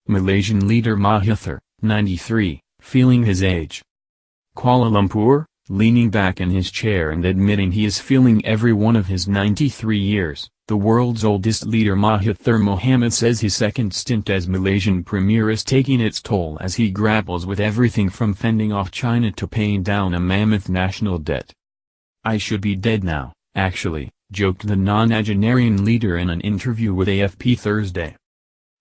Malaysian leader Mahathir, 93, feeling his age. Kuala Lumpur, leaning back in his chair and admitting he is feeling every one of his 93 years, the world's oldest leader Mahathir Mohamad says his second stint as Malaysian premier is taking its toll as he grapples with everything from fending off China to paying down a mammoth national debt. "I should be dead now, actually," joked the nonagenarian leader in an interview with AFP Thursday.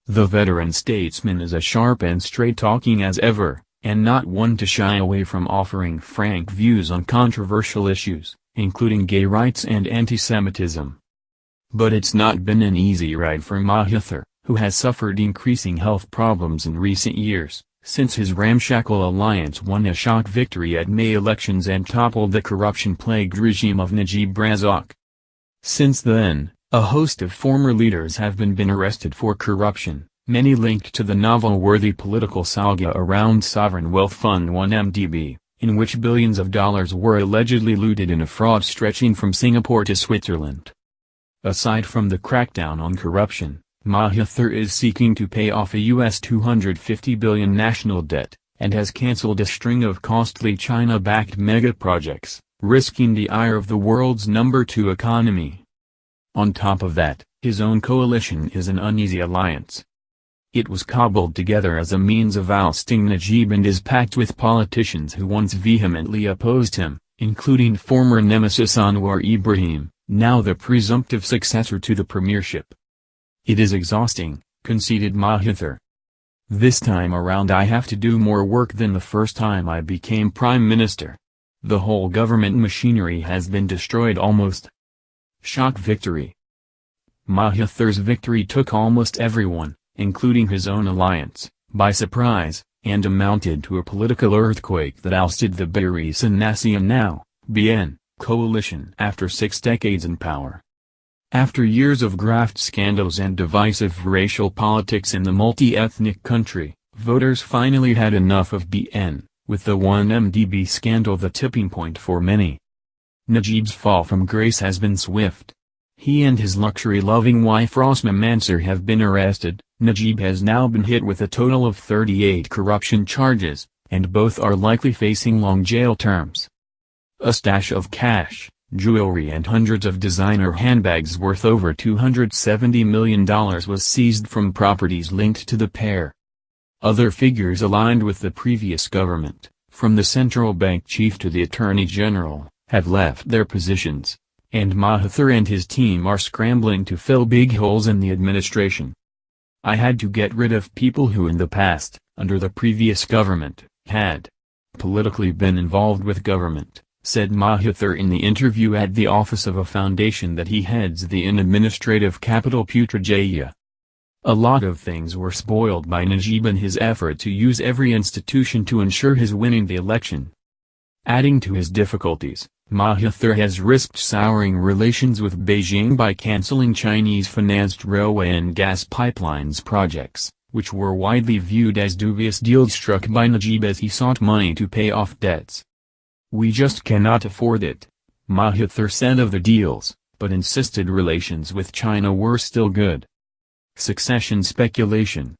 The veteran statesman is as sharp and straight-talking as ever, and not one to shy away from offering frank views on controversial issues, including gay rights and anti-Semitism. But it's not been an easy ride for Mahathir, who has suffered increasing health problems in recent years, since his ramshackle alliance won a shock victory at May elections and toppled the corruption-plagued regime of Najib Razak. Since then, a host of former leaders have been arrested for corruption, many linked to the novel-worthy political saga around Sovereign Wealth Fund 1MDB, in which billions of dollars were allegedly looted in a fraud stretching from Singapore to Switzerland. Aside from the crackdown on corruption, Mahathir is seeking to pay off a US $250 billion national debt, and has cancelled a string of costly China-backed mega-projects, risking the ire of the world's #2 economy. On top of that, his own coalition is an uneasy alliance. It was cobbled together as a means of ousting Najib and is packed with politicians who once vehemently opposed him, including former nemesis Anwar Ibrahim, now the presumptive successor to the premiership. "It is exhausting," conceded Mahathir. "This time around I have to do more work than the first time I became prime minister. The whole government machinery has been destroyed almost." Shock victory. Mahathir's victory took almost everyone, including his own alliance, by surprise, and amounted to a political earthquake that ousted the Barisan Nasional now, BN, coalition after 6 decades in power. After years of graft scandals and divisive racial politics in the multi-ethnic country, voters finally had enough of BN, with the 1MDB scandal the tipping point for many. Najib's fall from grace has been swift. He and his luxury-loving wife Rosma Mansur have been arrested. Najib has now been hit with a total of 38 corruption charges, and both are likely facing long jail terms. A stash of cash, jewelry and hundreds of designer handbags worth over $270 million was seized from properties linked to the pair. Other figures aligned with the previous government, from the central bank chief to the attorney general, have left their positions, and Mahathir and his team are scrambling to fill big holes in the administration. "I had to get rid of people who in the past, under the previous government, had politically been involved with government," said Mahathir in the interview at the office of a foundation that he heads in administrative capital Putrajaya. "A lot of things were spoiled by Najib and his effort to use every institution to ensure his winning the election." Adding to his difficulties, Mahathir has risked souring relations with Beijing by cancelling Chinese-financed railway and gas pipelines projects, which were widely viewed as dubious deals struck by Najib as he sought money to pay off debts. "We just cannot afford it," Mahathir said of the deals, but insisted relations with China were still good. Succession speculation.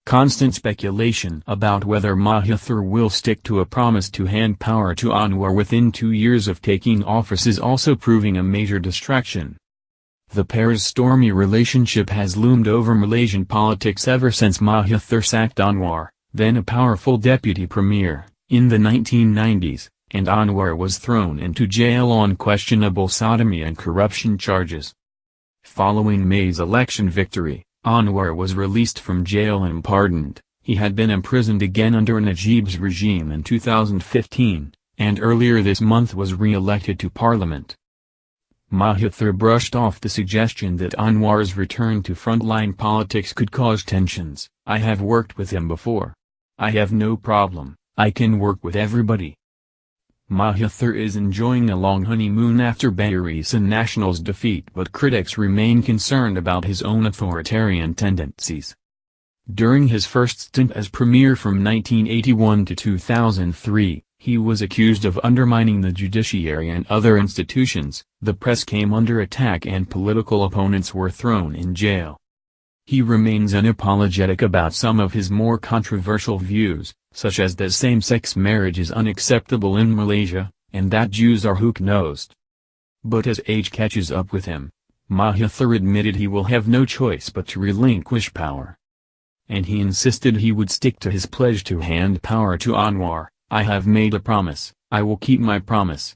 Constant speculation about whether Mahathir will stick to a promise to hand power to Anwar within 2 years of taking office is also proving a major distraction. The pair's stormy relationship has loomed over Malaysian politics ever since Mahathir sacked Anwar, then a powerful deputy premier, in the 1990s, and Anwar was thrown into jail on questionable sodomy and corruption charges. Following May's election victory, Anwar was released from jail and pardoned. He had been imprisoned again under Najib's regime in 2015, and earlier this month was re-elected to parliament. Mahathir brushed off the suggestion that Anwar's return to frontline politics could cause tensions. "I have worked with him before. I have no problem, I can work with everybody." Mahathir is enjoying a long honeymoon after Barisan Nasional's defeat, but critics remain concerned about his own authoritarian tendencies. During his first stint as premier from 1981 to 2003, he was accused of undermining the judiciary and other institutions, the press came under attack and political opponents were thrown in jail. He remains unapologetic about some of his more controversial views, such as that same-sex marriage is unacceptable in Malaysia, and that Jews are hook-nosed. But as age catches up with him, Mahathir admitted he will have no choice but to relinquish power. And he insisted he would stick to his pledge to hand power to Anwar. "I have made a promise, I will keep my promise,"